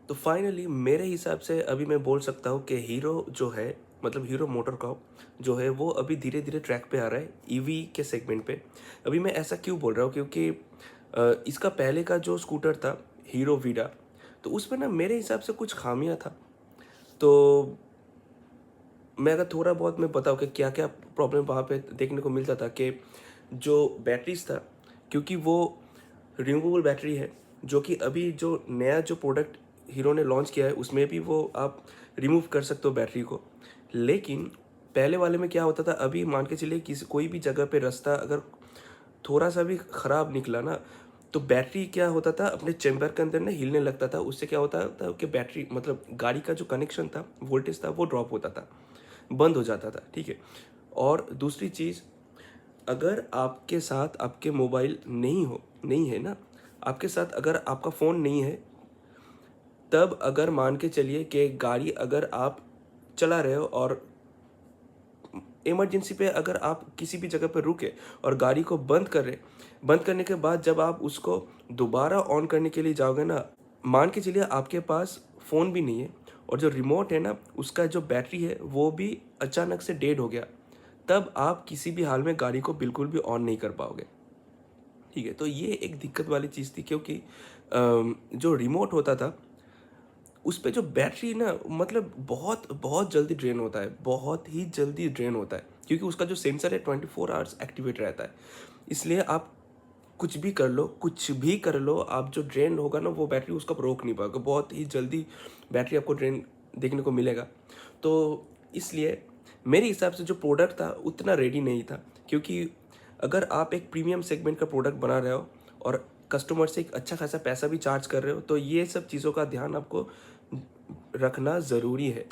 तो फाइनली मेरे हिसाब से अभी मैं बोल सकता हूँ कि हीरो जो है, मतलब हीरो मोटरकॉप जो है वो अभी धीरे धीरे ट्रैक पे आ रहा है ईवी के सेगमेंट पे। अभी मैं ऐसा क्यों बोल रहा हूँ, क्योंकि इसका पहले का जो स्कूटर था हीरो वीडा, तो उसमें ना मेरे हिसाब से कुछ खामियां था। तो मैं अगर थोड़ा बहुत मैं बताऊँ कि क्या क्या प्रॉब्लम वहाँ पे देखने को मिलता था, कि जो बैटरीज था, क्योंकि वो रिमूवेबल बैटरी है, जो कि अभी जो नया जो प्रोडक्ट हीरो ने लॉन्च किया है उसमें भी वो आप रिमूव कर सकते हो बैटरी को। लेकिन पहले वाले में क्या होता था, अभी मान के चलिए किसी कोई भी जगह पे रास्ता अगर थोड़ा सा भी ख़राब निकला ना, तो बैटरी क्या होता था अपने चैम्बर के अंदर ना हिलने लगता था। उससे क्या होता था कि बैटरी मतलब गाड़ी का जो कनेक्शन था, वोल्टेज था, वो ड्रॉप होता था, बंद हो जाता था। ठीक है। और दूसरी चीज़, अगर आपके साथ आपके मोबाइल नहीं है ना, आपके साथ अगर आपका फ़ोन नहीं है, तब अगर मान के चलिए कि गाड़ी अगर आप चला रहे हो और इमरजेंसी पे अगर आप किसी भी जगह पर रुके और गाड़ी को बंद करने के बाद जब आप उसको दोबारा ऑन करने के लिए जाओगे ना, मान के चलिए आपके पास फ़ोन भी नहीं है और जो रिमोट है ना उसका जो बैटरी है वो भी अचानक से डेड हो गया, तब आप किसी भी हाल में गाड़ी को बिल्कुल भी ऑन नहीं कर पाओगे। ठीक है। तो ये एक दिक्कत वाली चीज़ थी, क्योंकि जो रिमोट होता था उस पे जो बैटरी ना मतलब बहुत बहुत जल्दी ड्रेन होता है, बहुत ही जल्दी ड्रेन होता है, क्योंकि उसका जो सेंसर है 24 आवर्स एक्टिवेट रहता है। इसलिए आप कुछ भी कर लो, आप जो ड्रेन होगा ना वो बैटरी उसको रोक नहीं पाओगे, बहुत ही जल्दी बैटरी आपको ड्रेन देखने को मिलेगा। तो इसलिए मेरे हिसाब से जो प्रोडक्ट था उतना रेडी नहीं था, क्योंकि अगर आप एक प्रीमियम सेगमेंट का प्रोडक्ट बना रहे हो और कस्टमर से एक अच्छा खासा पैसा भी चार्ज कर रहे हो, तो ये सब चीज़ों का ध्यान आपको रखना ज़रूरी है।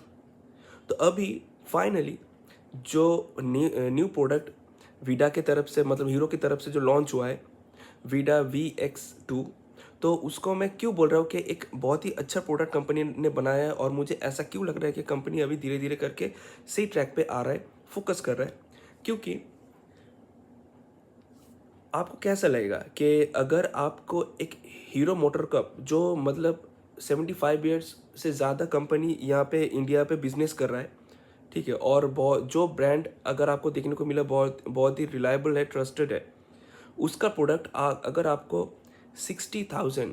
तो अभी फाइनली जो न्यू प्रोडक्ट वीडा के तरफ से, मतलब हीरो की तरफ से जो लॉन्च हुआ है, वीडा VX2, तो उसको मैं क्यों बोल रहा हूँ कि एक बहुत ही अच्छा प्रोडक्ट कंपनी ने बनाया है, और मुझे ऐसा क्यों लग रहा है कि कंपनी अभी धीरे धीरे करके सही ट्रैक पे आ रहा है, फोकस कर रहा है। क्योंकि आपको कैसा लगेगा कि अगर आपको एक हीरो मोटर कप, जो मतलब 75 ईयर्स से ज़्यादा कंपनी यहाँ पे इंडिया पे बिजनेस कर रहा है, ठीक है, और बहुत जो ब्रांड अगर आपको देखने को मिला बहुत बहुत ही रिलायबल है, ट्रस्टेड है, उसका प्रोडक्ट अगर आपको 60,000,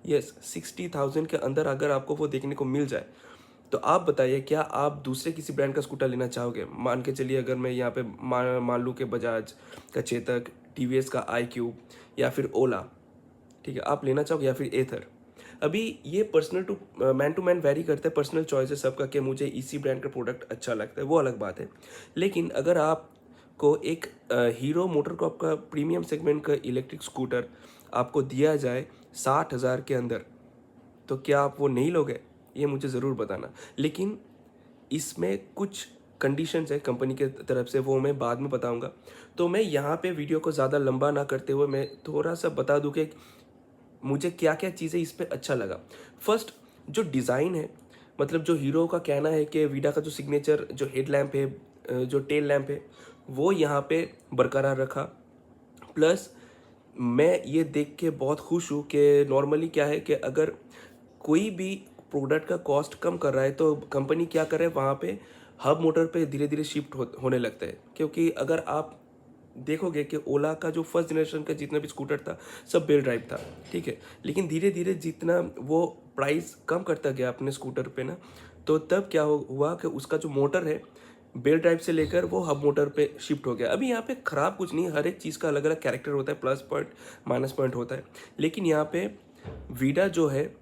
यस 60,000 के अंदर अगर आपको वो देखने को मिल जाए, तो आप बताइए क्या आप दूसरे किसी ब्रांड का स्कूटर लेना चाहोगे? मान के चलिए अगर मैं यहाँ पे मान लूँ कि बजाज का चेतक, TVS का iQube या फिर ओला, ठीक है, आप लेना चाहोगे, या फिर एथर। अभी ये personal to man to man vary करता है, पर्सनल चॉइस है सबका कि मुझे इसी ब्रांड का प्रोडक्ट अच्छा लगता है, वो अलग बात है। लेकिन अगर आपको एक हीरो मोटरकॉप का प्रीमियम सेगमेंट का इलेक्ट्रिक स्कूटर आपको दिया जाए 60,000 के अंदर, तो क्या आप वो नहीं लोगे? ये मुझे ज़रूर बताना। लेकिन इसमें कुछ कंडीशंस है कंपनी के तरफ से, वो मैं बाद में बताऊंगा। तो मैं यहाँ पे वीडियो को ज़्यादा लंबा ना करते हुए मैं थोड़ा सा बता दूं कि मुझे क्या क्या चीज़ें इस पे अच्छा लगा। फर्स्ट, जो डिज़ाइन है, मतलब जो हीरो का कहना है कि वीडा का जो सिग्नेचर जो हेड लैम्प है, जो टेल लैम्प है, वो यहाँ पे बरकरार रखा। प्लस मैं ये देख के बहुत खुश हूँ कि नॉर्मली क्या है कि अगर कोई भी प्रोडक्ट का कॉस्ट कम कर रहा है, तो कंपनी क्या कर रहा है वहाँ पे हब मोटर पे धीरे धीरे शिफ्ट होने लगता है। क्योंकि अगर आप देखोगे कि ओला का जो फर्स्ट जनरेशन का जितना भी स्कूटर था, सब बेल ड्राइव था, ठीक है, लेकिन धीरे धीरे जितना वो प्राइस कम करता गया अपने स्कूटर पे ना, तो तब क्या हुआ कि उसका जो मोटर है बेल ड्राइव से लेकर वो हब मोटर पे शिफ्ट हो गया। अभी यहाँ पे खराब कुछ नहीं, हर एक चीज़ का अलग अलग कैरेक्टर होता है, प्लस पॉइंट माइनस पॉइंट होता है। लेकिन यहाँ पे वीडा जो है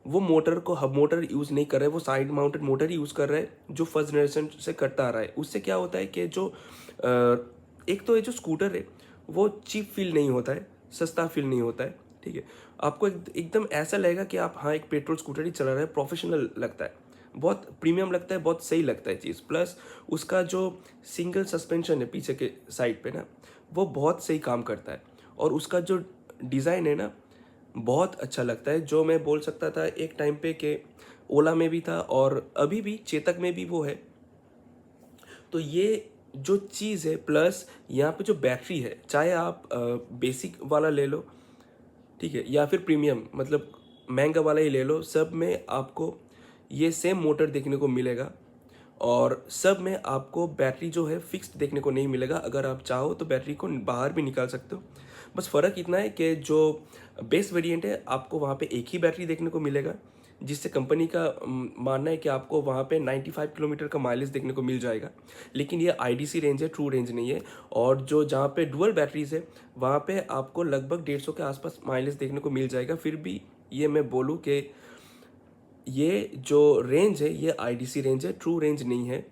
वो मोटर को हब मोटर यूज़ नहीं कर रहा है, वो साइड माउंटेड मोटर यूज़ कर रहा है, जो फर्स्ट जनरेशन से करता आ रहा है। उससे क्या होता है कि जो एक तो ये जो स्कूटर है वो चीप फील नहीं होता है, सस्ता फील नहीं होता है, ठीक है। आपको एकदम ऐसा लगेगा कि आप हाँ एक पेट्रोल स्कूटर ही चला रहे हैं, प्रोफेशनल लगता है, बहुत प्रीमियम लगता है, बहुत सही लगता है चीज़। प्लस उसका जो सिंगल सस्पेंशन है पीछे के साइड पे ना, वो बहुत सही काम करता है। और उसका जो डिज़ाइन है ना, बहुत अच्छा लगता है, जो मैं बोल सकता था एक टाइम पे कि ओला में भी था और अभी भी चेतक में भी वो है। तो ये जो चीज़ है, प्लस यहाँ पे जो बैटरी है, चाहे आप बेसिक वाला ले लो, ठीक है, या फिर प्रीमियम, मतलब महंगा वाला ही ले लो, सब में आपको ये सेम मोटर देखने को मिलेगा और सब में आपको बैटरी जो है फिक्स्ड देखने को नहीं मिलेगा। अगर आप चाहो तो बैटरी को बाहर भी निकाल सकते हो। बस फ़र्क इतना है कि जो बेस वेरिएंट है आपको वहाँ पे एक ही बैटरी देखने को मिलेगा, जिससे कंपनी का मानना है कि आपको वहाँ पे 95 किलोमीटर का माइलेज देखने को मिल जाएगा। लेकिन ये आईडीसी रेंज है, ट्रू रेंज नहीं है। और जो जहाँ पे डुअल बैटरीज है वहाँ पे आपको लगभग 150 के आसपास माइलेज देखने को मिल जाएगा। फिर भी ये मैं बोलूँ कि ये जो रेंज है ये आईडीसी रेंज है, ट्रू रेंज नहीं है।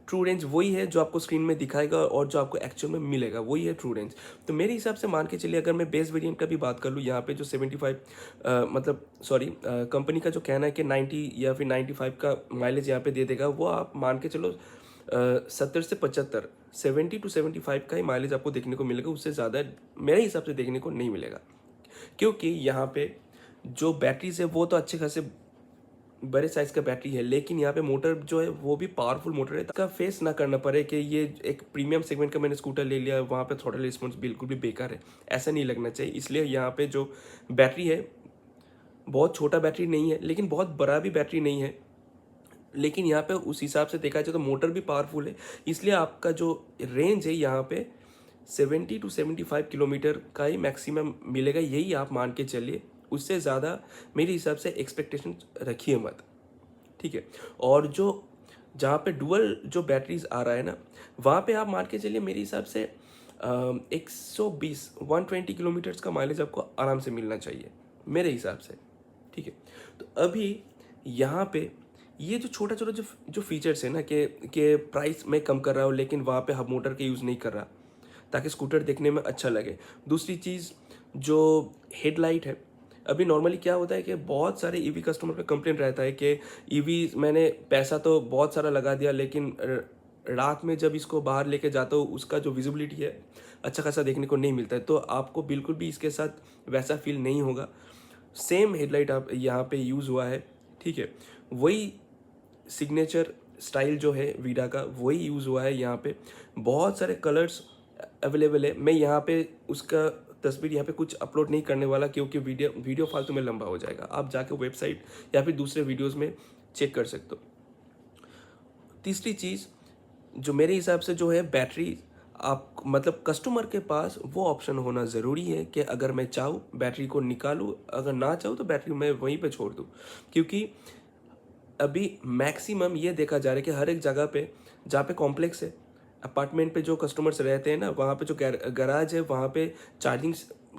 ट्रू रेंज वही है जो आपको स्क्रीन में दिखाएगा और जो आपको एक्चुअल में मिलेगा वही है ट्रू रेंज। तो मेरे हिसाब से मान के चलिए, अगर मैं बेस वेरिएंट का भी बात कर लूँ, यहाँ पे जो 75 मतलब सॉरी कंपनी का जो कहना है कि 90 या फिर 95 का माइलेज यहाँ पे दे देगा, वो आप मान के चलो 70 से 75, 70 to 75 का ही माइलेज आपको देखने को मिलेगा। उससे ज़्यादा मेरे हिसाब से देखने को नहीं मिलेगा, क्योंकि यहाँ पे जो बैटरीज है वो तो अच्छे खासे बड़े साइज का बैटरी है, लेकिन यहाँ पे मोटर जो है वो भी पावरफुल मोटर है। इसका फेस ना करना पड़े कि ये एक प्रीमियम सेगमेंट का मैंने स्कूटर ले लिया, वहाँ पे थ्रॉटल रिस्पॉन्स बिल्कुल भी बेकार है, ऐसा नहीं लगना चाहिए। इसलिए यहाँ पे जो बैटरी है बहुत छोटा बैटरी नहीं है, लेकिन बहुत बड़ा भी बैटरी नहीं है, लेकिन यहाँ पे उस हिसाब से देखा जाए तो मोटर भी पावरफुल है। इसलिए आपका जो रेंज है यहाँ पे 70 to 75 किलोमीटर का ही मैक्सिमम मिलेगा, यही आप मान के चलिए। उससे ज़्यादा मेरे हिसाब से एक्सपेक्टेशन रखिए मत, ठीक है। और जो जहाँ पे डुअल जो बैटरीज आ रहा है ना, वहाँ पे आप मान के चलिए मेरे हिसाब से 120 किलोमीटर्स का माइलेज आपको आराम से मिलना चाहिए मेरे हिसाब से, ठीक है। तो अभी यहाँ पे ये जो छोटा छोटा जो जो फीचर्स है ना कि प्राइस मैं कम कर रहा हूँ लेकिन वहाँ पे हब मोटर के यूज़ नहीं कर रहा ताकि स्कूटर देखने में अच्छा लगे। दूसरी चीज़ जो हेडलाइट है, अभी नॉर्मली क्या होता है कि बहुत सारे ईवी कस्टमर पे कंप्लेंट रहता है कि ईवी मैंने पैसा तो बहुत सारा लगा दिया, लेकिन रात में जब इसको बाहर लेके जाता हूँ उसका जो विजिबिलिटी है अच्छा खासा देखने को नहीं मिलता है। तो आपको बिल्कुल भी इसके साथ वैसा फील नहीं होगा। सेम हेडलाइट आप यहाँ पे यूज़ हुआ है, ठीक है। वही सिग्नेचर स्टाइल जो है वीडा का वही यूज़ हुआ है। यहाँ पे बहुत सारे कलर्स अवेलेबल है। मैं यहाँ पे उसका तस्वीर यहाँ पे कुछ अपलोड नहीं करने वाला, क्योंकि वीडियो फालतू में लंबा हो जाएगा। आप जाके वेबसाइट या फिर दूसरे वीडियोस में चेक कर सकते हो। तीसरी चीज़ जो मेरे हिसाब से जो है बैटरी, आप मतलब कस्टमर के पास वो ऑप्शन होना ज़रूरी है कि अगर मैं चाहूँ बैटरी को निकालूँ, अगर ना चाहूँ तो बैटरी मैं वहीं पे छोड़ दूँ। क्योंकि अभी मैक्सिमम ये देखा जा रहा है कि हर एक जगह पे जहाँ पे कॉम्प्लेक्स है, अपार्टमेंट पे जो कस्टमर्स रहते हैं ना, वहाँ पे जो गराज है वहाँ पे चार्जिंग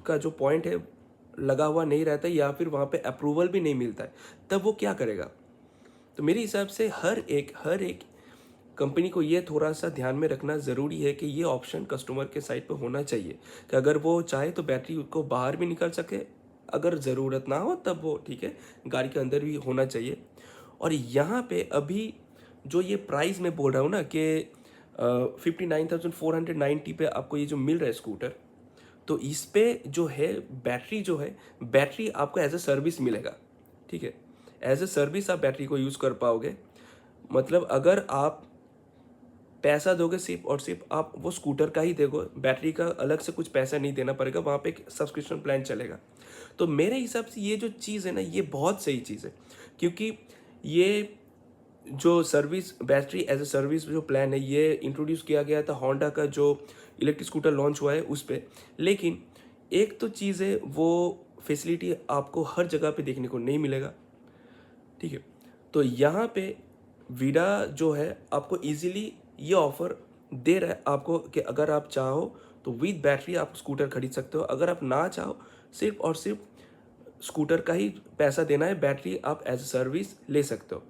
का जो पॉइंट है लगा हुआ नहीं रहता है, या फिर वहाँ पे अप्रूवल भी नहीं मिलता है। तब वो क्या करेगा? तो मेरे हिसाब से हर एक कंपनी को ये थोड़ा सा ध्यान में रखना ज़रूरी है कि ये ऑप्शन कस्टमर के साइड पे होना चाहिए कि अगर वो चाहे तो बैटरी को बाहर भी निकाल सके, अगर ज़रूरत ना हो तब वो ठीक है गाड़ी के अंदर भी होना चाहिए। और यहाँ पे अभी जो ये प्राइस मैं बोल रहा हूँ ना कि 59,490 पे आपको ये जो मिल रहा है स्कूटर, तो इस पे जो है बैटरी आपको एज ए सर्विस मिलेगा, ठीक है। एज ए सर्विस आप बैटरी को यूज़ कर पाओगे। मतलब अगर आप पैसा दोगे सिर्फ और सिर्फ आप वो स्कूटर का ही देखो, बैटरी का अलग से कुछ पैसा नहीं देना पड़ेगा, वहाँ पे एक सब्सक्रिप्शन प्लान चलेगा। तो मेरे हिसाब से ये जो चीज़ है ना ये बहुत सही चीज़ है, क्योंकि ये जो service battery as a service जो प्लान है ये इंट्रोड्यूस किया गया था होंडा का जो इलेक्ट्रिक स्कूटर लॉन्च हुआ है उस पर। लेकिन एक तो चीज़ है वो फैसिलिटी आपको हर जगह पे देखने को नहीं मिलेगा, ठीक है। तो यहाँ पे वीडा जो है आपको इजीली ये ऑफर दे रहा है आपको कि अगर आप चाहो तो विद बैटरी आप स्कूटर खरीद सकते हो। अगर आप ना चाहो सिर्फ और सिर्फ स्कूटर का ही पैसा देना है, बैटरी आप एज ए सर्विस ले सकते हो।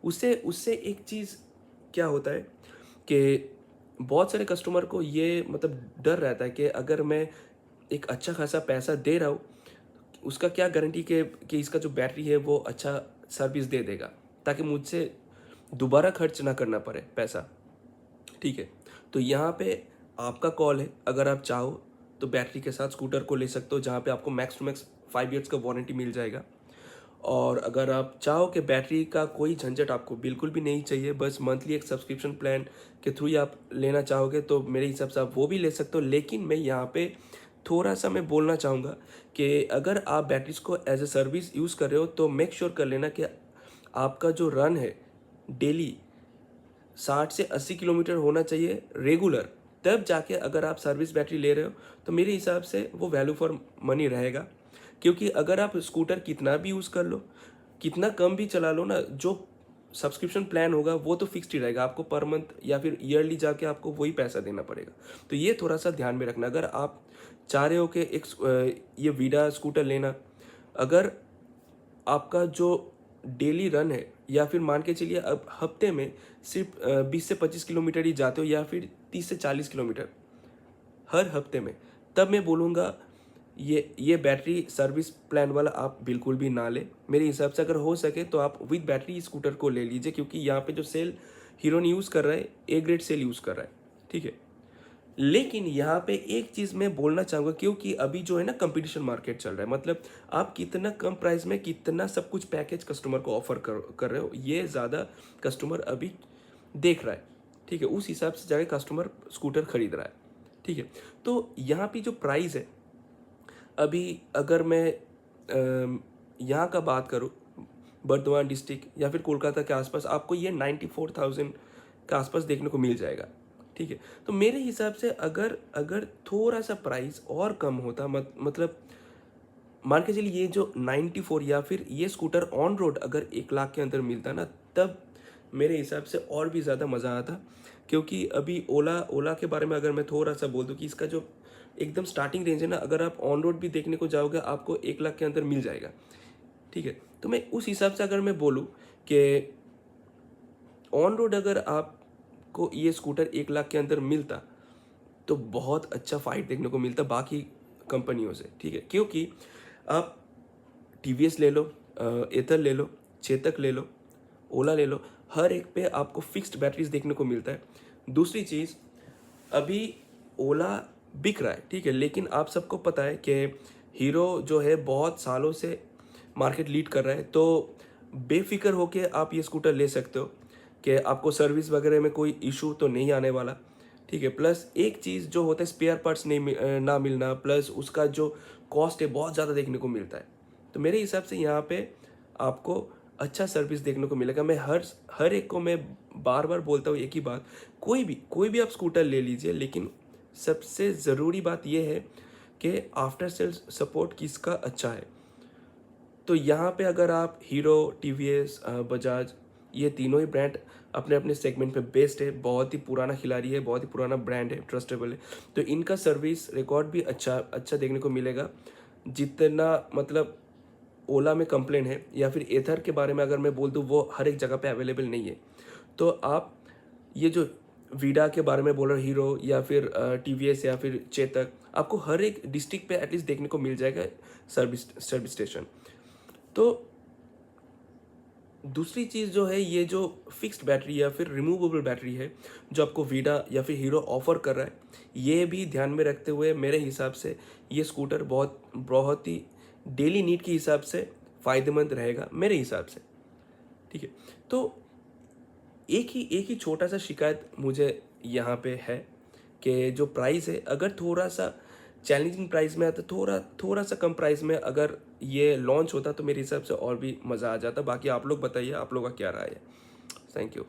उससे उससे एक चीज़ क्या होता है कि बहुत सारे कस्टमर को ये मतलब डर रहता है कि अगर मैं एक अच्छा खासा पैसा दे रहा हूँ, उसका क्या गारंटी कि इसका जो बैटरी है वो अच्छा सर्विस दे देगा, ताकि मुझसे दोबारा खर्च ना करना पड़े पैसा, ठीक है। तो यहाँ पे आपका कॉल है, अगर आप चाहो तो बैटरी के साथ स्कूटर को ले सकते हो, जहाँ पे आपको मैक्स टू मैक्स 5 ईयर्स का वारंटी मिल जाएगा। और अगर आप चाहो कि बैटरी का कोई झंझट आपको बिल्कुल भी नहीं चाहिए, बस मंथली एक सब्सक्रिप्शन प्लान के थ्रू ही आप लेना चाहोगे, तो मेरे हिसाब से आप वो भी ले सकते हो। लेकिन मैं यहाँ पे थोड़ा सा मैं बोलना चाहूँगा कि अगर आप बैटरीज़ को एज अ सर्विस यूज़ कर रहे हो तो मेक श्योर कर लेना कि आपका जो रन है डेली 60 से 80 किलोमीटर होना चाहिए रेगुलर। तब जाके अगर आप सर्विस बैटरी ले रहे हो तो मेरे हिसाब से वो वैल्यू फॉर मनी रहेगा। क्योंकि अगर आप स्कूटर कितना भी यूज़ कर लो, कितना कम भी चला लो ना, जो सब्सक्रिप्शन प्लान होगा वो तो फिक्स्ड ही रहेगा। आपको पर मंथ या फिर ईयरली जाके आपको वही पैसा देना पड़ेगा। तो ये थोड़ा सा ध्यान में रखना। अगर आप चाह रहे हो कि ये वीडा स्कूटर लेना, अगर आपका जो डेली रन है या फिर मान के चलिए अब हफ्ते में सिर्फ 20 से 25 किलोमीटर ही जाते हो या फिर 30 से 40 किलोमीटर हर हफ्ते में, तब मैं बोलूँगा ये बैटरी सर्विस प्लान वाला आप बिल्कुल भी ना लें। मेरे हिसाब से अगर हो सके तो आप विद बैटरी स्कूटर को ले लीजिए, क्योंकि यहाँ पे जो सेल हीरो ने यूज़ कर रहा है ए ग्रेड सेल यूज़ कर रहा है, ठीक है। लेकिन यहाँ पे एक चीज़ मैं बोलना चाहूँगा, क्योंकि अभी जो है ना कंपटीशन मार्केट चल रहा है, मतलब आप कितना कम प्राइस में कितना सब कुछ पैकेज कस्टमर को ऑफर कर रहे हो, ये ज़्यादा कस्टमर अभी देख रहा है, ठीक है। उस हिसाब से जाके कस्टमर स्कूटर खरीद रहा है, ठीक है। तो यहाँ पे जो प्राइस है अभी, अगर मैं यहाँ का बात करूँ, बर्धमान डिस्ट्रिक्ट या फिर कोलकाता के आसपास आपको ये 94,000 के आसपास देखने को मिल जाएगा, ठीक है। तो मेरे हिसाब से अगर अगर थोड़ा सा प्राइस और कम होता, मतलब मान के चलिए ये जो 94 या फिर ये स्कूटर ऑन रोड अगर 1 लाख के अंदर मिलता ना, तब मेरे हिसाब से और भी ज़्यादा मज़ा आता। क्योंकि अभी ओला के बारे में अगर मैं थोड़ा सा बोल दूँ कि इसका जो एकदम स्टार्टिंग रेंज है ना, अगर आप ऑन रोड भी देखने को जाओगे आपको 1 लाख के अंदर मिल जाएगा, ठीक है। तो मैं उस हिसाब से अगर मैं बोलूँ कि ऑन रोड अगर आपको ये स्कूटर 1 लाख के अंदर मिलता तो बहुत अच्छा फाइट देखने को मिलता बाकी कंपनियों से, ठीक है। क्योंकि आप टीवीएस ले लो, एथर ले लो, चेतक ले लो, ओला ले लो, हर एक पे आपको फिक्स्ड बैटरीज देखने को मिलता है। दूसरी चीज़, अभी ओला बिक रहा है, ठीक है, लेकिन आप सबको पता है कि हीरो जो है बहुत सालों से मार्केट लीड कर रहा है। तो बेफिक्र होके आप ये स्कूटर ले सकते हो कि आपको सर्विस वगैरह में कोई इशू तो नहीं आने वाला, ठीक है। प्लस एक चीज़ जो होता है स्पेयर पार्ट्स ना मिलना, प्लस उसका जो कॉस्ट है बहुत ज़्यादा देखने को मिलता है। तो मेरे हिसाब से यहाँ पे आपको अच्छा सर्विस देखने को मिलेगा। मैं हर एक को मैं बार बार बोलता हूँ एक ही बात, कोई भी आप स्कूटर ले लीजिए, लेकिन सबसे ज़रूरी बात यह है कि आफ्टर सेल्स सपोर्ट किसका अच्छा है। तो यहाँ पे अगर आप हीरो, टीवीएस, बजाज, ये तीनों ही ब्रांड अपने अपने सेगमेंट पे बेस्ड है, बहुत ही पुराना खिलाड़ी है, बहुत ही पुराना ब्रांड है, ट्रस्टेबल है, तो इनका सर्विस रिकॉर्ड भी अच्छा देखने को मिलेगा। जितना मतलब ओला में कंप्लेन है या फिर एथर के बारे में अगर मैं बोल दूँ, वो हर एक जगह पे अवेलेबल नहीं है। तो आप ये जो वीडा के बारे में बोल रहे हो, हीरो या फिर टीवीएस या फिर चेतक, आपको हर एक डिस्ट्रिक्ट पे एटलीस्ट देखने को मिल जाएगा सर्विस स्टेशन। तो दूसरी चीज़ जो है, ये जो फिक्स्ड बैटरी या फिर रिमूवेबल बैटरी है जो आपको वीडा या फिर हीरो ऑफर कर रहा है, ये भी ध्यान में रखते हुए मेरे हिसाब से ये स्कूटर बहुत बहुत ही डेली नीड के हिसाब से फ़ायदेमंद रहेगा मेरे हिसाब से, ठीक है। तो एक ही छोटा सा शिकायत मुझे यहाँ पे है कि जो प्राइस है, अगर थोड़ा सा चैलेंजिंग प्राइस में आता, थोड़ा सा कम प्राइस में अगर ये लॉन्च होता तो मेरे हिसाब से और भी मज़ा आ जाता। बाकी आप लोग बताइए, आप लोग का क्या राय है। Thank you.